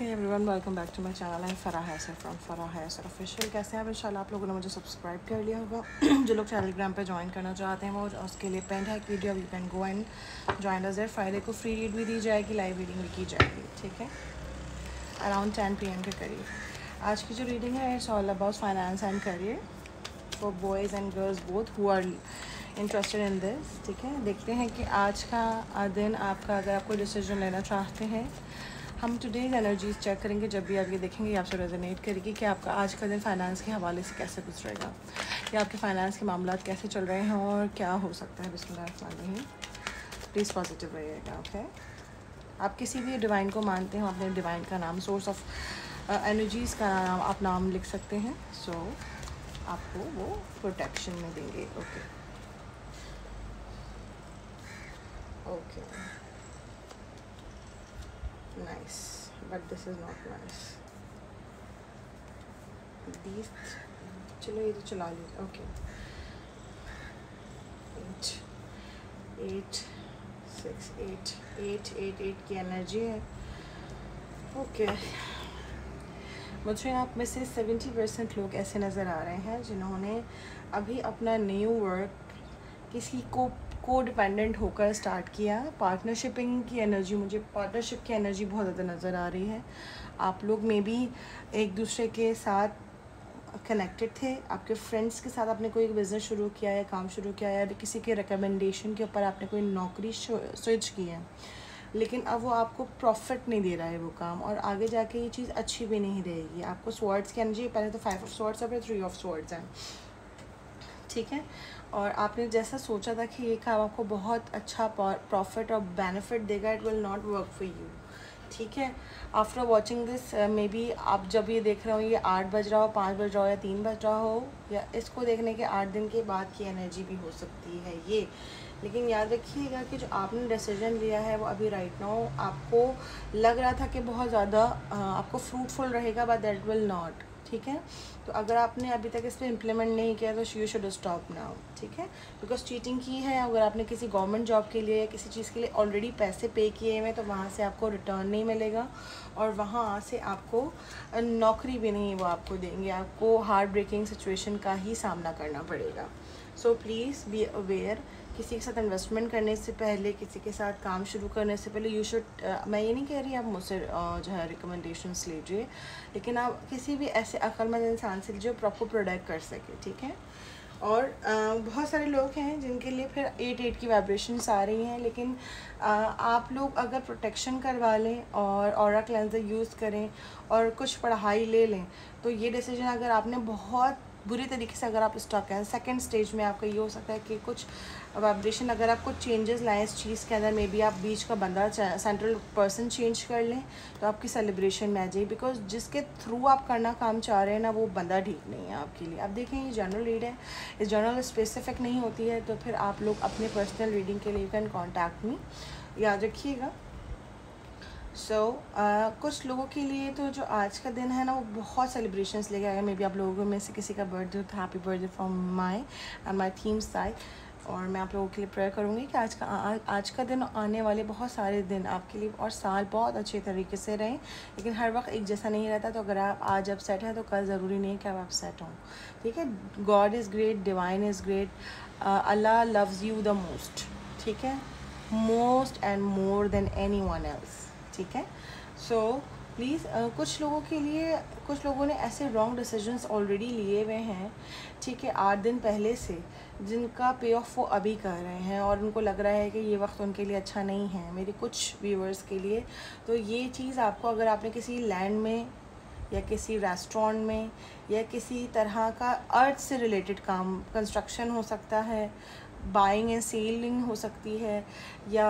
Hey everyone, welcome back to my channel. I am Farah हैसर from Farah हैसर official. कैसे हैं आप? इंशाल्लाह आप लोगों ने मुझे सब्सक्राइब कर लिया होगा। जो लोग टेलीग्राम पे ज्वाइन करना चाहते हैं वो उसके लिए पेंड है video, you can go and join us there. Friday को फ्री रीड भी दी जाएगी, लाइव रीडिंग भी की जाएगी, ठीक है, अराउंड 10 PM के करीब। आज की जो रीडिंग है it's all about finance and career for boys and girls both who are interested in this, ठीक है। देखते हैं कि आज का दिन आपका, अगर आप कोई डिसीजन लेना चाहते हैं, हम टुडेज एनर्जीज चेक करेंगे। जब भी आप ये देखेंगे आपसे रेजोनेट करेगी कि आपका आज का दिन फाइनेंस के हवाले से कैसे गुजरेगा, या आपके फाइनेंस के मामला कैसे चल रहे हैं और क्या हो सकता है। बिस्मिल्लाह, प्लीज़ पॉजिटिव रहिएगा, ओके। आप किसी भी डिवाइन को मानते हो, अपने डिवाइन का नाम, सोर्स ऑफ एनर्जीज़ का नाम आप नाम लिख सकते हैं। सो आपको वो प्रोटेक्शन में देंगे, okay okay. nice, but this is not nice. These, चलो ये तो चला लीजिए, ओके। 8 6 8 8 8 8 की एनर्जी है, ओके। मुझे आप में से 70% लोग ऐसे नज़र आ रहे हैं जिन्होंने अभी अपना न्यू वर्क किसी को डिपेंडेंट होकर स्टार्ट किया। पार्टनरशिपिंग की एनर्जी, मुझे पार्टनरशिप की एनर्जी बहुत ज़्यादा नज़र आ रही है। आप लोग में भी एक दूसरे के साथ कनेक्टेड थे, आपके फ्रेंड्स के साथ आपने कोई बिज़नेस शुरू किया या काम शुरू किया, या किसी के रिकमेंडेशन के ऊपर आपने कोई नौकरी स्विच की है, लेकिन अब वो आपको प्रॉफिट नहीं दे रहा है वो काम, और आगे जाके ये चीज़ अच्छी भी नहीं रहेगी। आपको स्वॉर्ड्स की एनर्जी, पहले तो 5 ऑफ स्वॉर्ड्स है, फिर 3 ऑफ स्वॉर्ड्स हैं, ठीक है। और आपने जैसा सोचा था कि ये काम आपको बहुत अच्छा प्रॉफिट और बेनिफिट देगा, it will not work for you, ठीक है। After watching this, may be आप जब ये देख रहे हो, ये 8 बज रहा हो, 5 बज रहा हो, या 3 बज रहा हो, या इसको देखने के 8 दिन के बाद की एनर्जी भी हो सकती है ये। लेकिन याद रखिएगा कि जो आपने डिसीजन लिया है वो अभी राइट नाउ आपको लग रहा था कि बहुत ज़्यादा आपको फ्रूटफुल रहेगा, बट दैट विल नॉट, ठीक है। तो अगर आपने अभी तक इस पर इम्प्लीमेंट नहीं किया तो यू शुड स्टॉप नाउ, ठीक है। बिकॉज चीटिंग की है, अगर आपने किसी गवर्नमेंट जॉब के लिए या किसी चीज़ के लिए ऑलरेडी पैसे पे किए हुए, तो वहाँ से आपको रिटर्न नहीं मिलेगा, और वहाँ से आपको नौकरी भी नहीं वो आपको देंगे, आपको हार्ट ब्रेकिंग सिचुएशन का ही सामना करना पड़ेगा। सो प्लीज़ बी अवेयर, किसी के साथ इन्वेस्टमेंट करने से पहले, किसी के साथ काम शुरू करने से पहले यू शुड, मैं ये नहीं कह रही आप मुझसे जो है रिकमेंडेशंस लीजिए, लेकिन आप किसी भी ऐसे अक्लमंद इंसान से लीजिए प्रॉपर प्रोडक्ट कर सके, ठीक है। और बहुत सारे लोग हैं जिनके लिए फिर 8 की वाइब्रेशंस आ रही हैं, लेकिन आप लोग अगर प्रोटेक्शन करवा लें और ऑरा क्लेंजर यूज़ करें और कुछ पढ़ाई ले लें, तो ये डिसीजन अगर आपने बहुत बुरी तरीके से, अगर आप स्टक हैं सेकंड स्टेज में, आपका ये हो सकता है कि कुछ वाइब्रेशन, अगर आप कुछ चेंजेस लाएँ इस चीज़ के अंदर, मे बी आप बीच का बंदा, सेंट्रल पर्सन चेंज कर लें, तो आपकी सेलिब्रेशन में आ जाए। बिकॉज जिसके थ्रू आप करना काम चाह रहे हैं ना, वो बंदा ठीक नहीं है आपके लिए। आप देखें ये जनरल रीड है, इस जनरल स्पेसिफिक नहीं होती है, तो फिर आप लोग अपने पर्सनल रीडिंग के लिए यू कैन कॉन्टैक्ट मी, याद रखिएगा। कुछ लोगों के लिए तो जो आज का दिन है ना, वो बहुत सेलिब्रेशंस लेके आएगा। मे बी आप लोगों में से किसी का बर्थडे हो, तो happy birthday from my theme side, और मैं आप लोगों के लिए प्रेयर करूँगी कि आज का दिन, आने वाले बहुत सारे दिन आपके लिए और साल बहुत अच्छे तरीके से रहें। लेकिन हर वक्त एक जैसा नहीं रहता, तो अगर आप आज अपसेट हैं तो कल ज़रूरी नहीं है कि आप अपसेट हों, ठीक है। God is great, divine is great, Allah loves you the most, ठीक है, most and more than any one else, ठीक है। सो प्लीज़, कुछ लोगों के लिए, कुछ लोगों ने ऐसे रॉन्ग डिसीजंस ऑलरेडी लिए हुए हैं, ठीक है, 8 दिन पहले से, जिनका पे ऑफ वो अभी कर रहे हैं, और उनको लग रहा है कि ये वक्त उनके लिए अच्छा नहीं है। मेरे कुछ व्यूअर्स के लिए तो ये चीज़ आपको, अगर आपने किसी लैंड में या किसी रेस्टोरेंट में या किसी तरह का अर्थ से रिलेटेड काम, कंस्ट्रक्शन हो सकता है, बाइंग एंड सेलिंग हो सकती है, या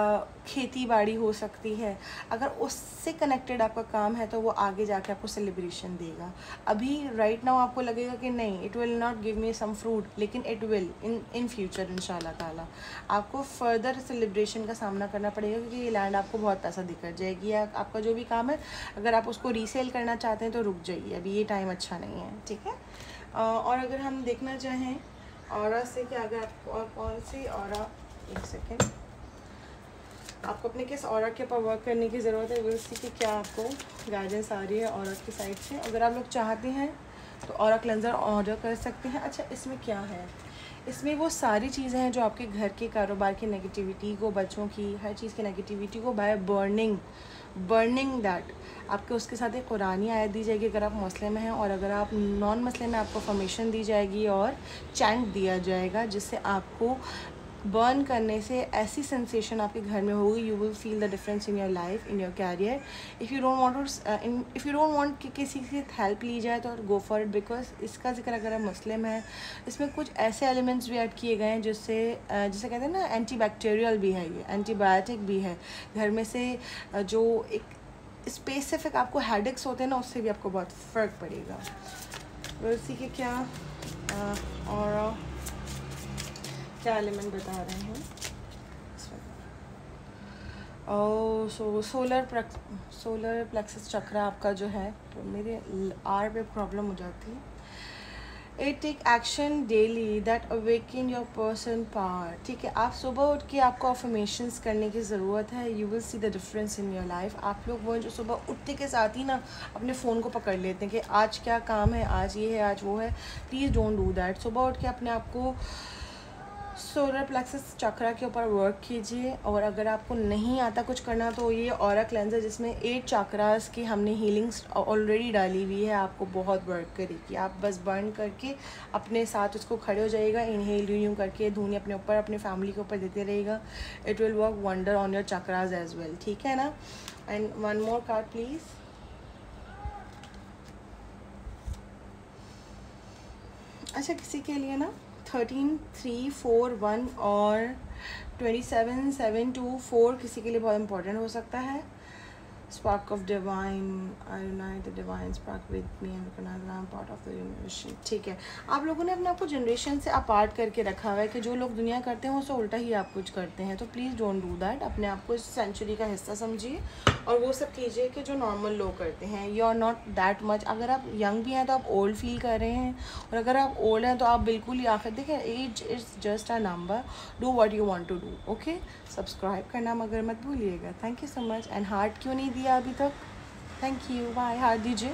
खेती बाड़ी हो सकती है, अगर उससे कनेक्टेड आपका काम है तो वो आगे जाके आपको सेलिब्रेशन देगा। अभी राइट नाउ आपको लगेगा कि नहीं, it will not give me some fruit, लेकिन इट विल इन फ्यूचर इंशाल्लाह ताला आपको फर्दर सेलिब्रेशन का सामना करना पड़ेगा, क्योंकि ये लैंड आपको बहुत पैसा दिखा जाएगी। या आपका जो भी काम है, अगर आप उसको रीसेल करना चाहते हैं तो रुक जाइए, अभी ये टाइम अच्छा नहीं है, ठीक है। और अगर हम देखना चाहें ऑरा से कि अगर आप और कौन सी ऑरा, एक सेकेंड, आपको अपने किस औरत के ऊपर वर्क करने की ज़रूरत है, विल सी कि क्या आपको गाइडेंस आ रही है औरत की साइड से। अगर आप लोग चाहते हैं तो औरा क्लेंजर ऑर्डर कर सकते हैं। अच्छा, इसमें क्या है, इसमें वो सारी चीज़ें हैं जो आपके घर के कारोबार की नेगेटिविटी को, बच्चों की हर चीज़ की नेगेटिविटी को बाय बर्निंग दैट, आपके उसके साथ एक कुरानी आयत दी जाएगी अगर आप मसले में हैं, और अगर आप नॉन मसले में आपको फॉर्मेशन दी जाएगी और चैंट दिया जाएगा, जिससे आपको बर्न करने से ऐसी सेंसेशन आपके घर में होगी, you will feel the difference in your life, in your career. If you don't want कि किसी से हेल्प ली जाए तो गो फॉर इट, बिकॉज इसका जिक्र अगर आप मुस्लिम है, इसमें कुछ ऐसे एलिमेंट्स भी ऐड किए गए हैं जिससे जिसे कहते हैं ना, एंटी बैक्टीरियल भी है, ये एंटीबायोटिक भी है। घर में से जो एक स्पेसिफिक आपको हेडेक्स होते हैं ना, उससे भी आपको बहुत फ़र्क पड़ेगा। वैसे कि क्या और क्या एलिमेंट बता रहे हैं और सोलर प्लेक्सस चक्र आपका जो है, तो मेरे आर पे प्रॉब्लम हो जाती है। It take action daily that awaken your person power. ठीक है, आप सुबह उठ के आपको अफर्मेशंस करने की ज़रूरत है, you will see the difference in your life. आप लोग वो जो सुबह उठते के साथ ही ना अपने फ़ोन को पकड़ लेते हैं कि आज क्या काम है, आज ये है, आज वो है। Please don't do that. सुबह उठ के अपने आप को सोलर प्लेक्सस चक्रा के ऊपर वर्क कीजिए, और अगर आपको नहीं आता कुछ करना तो ये ऑरा क्लेंजर जिसमें 8 चक्रास की हमने हीलिंग्स ऑलरेडी डाली हुई है, आपको बहुत वर्क करेगी। आप बस बर्न करके अपने साथ उसको खड़े हो जाइएगा, इनहेल यूँ करके धुनी अपने ऊपर, अपने फैमिली के ऊपर देते रहेगा। It will work wonder on your chakras as well, ठीक है ना। And one more card please. अच्छा, किसी के लिए ना 13, 3, 4, 1 और 27, 7, 2, 4 किसी के लिए बहुत इंपॉर्टेंट हो सकता है। Spark of divine, I unite the divine spark with me and recognise I am part of the generation. ठीक है, आप लोगों ने अपने आप को जनरेशन से अपार्ट करके रखा हुआ है कि जो लोग दुनिया करते हैं उससे उल्टा ही आप कुछ करते हैं, तो प्लीज़ डोंट डू दैट। अपने आप को इस सेंचुरी का हिस्सा समझिए और वो सब कीजिए कि जो नॉर्मल लोग करते हैं। You are not that much. अगर आप यंग भी हैं तो आप ओल्ड फील कर रहे हैं, और अगर आप ओल्ड हैं तो आप बिल्कुल ही आखिर देखें, age is just a number. Do what you want to do, okay. Subscribe करना मगर मत भूलिएगा। Thank you so much. And heart क्यों नहीं दिया अभी तक? Thank you, bye. हार्ट दीजिए।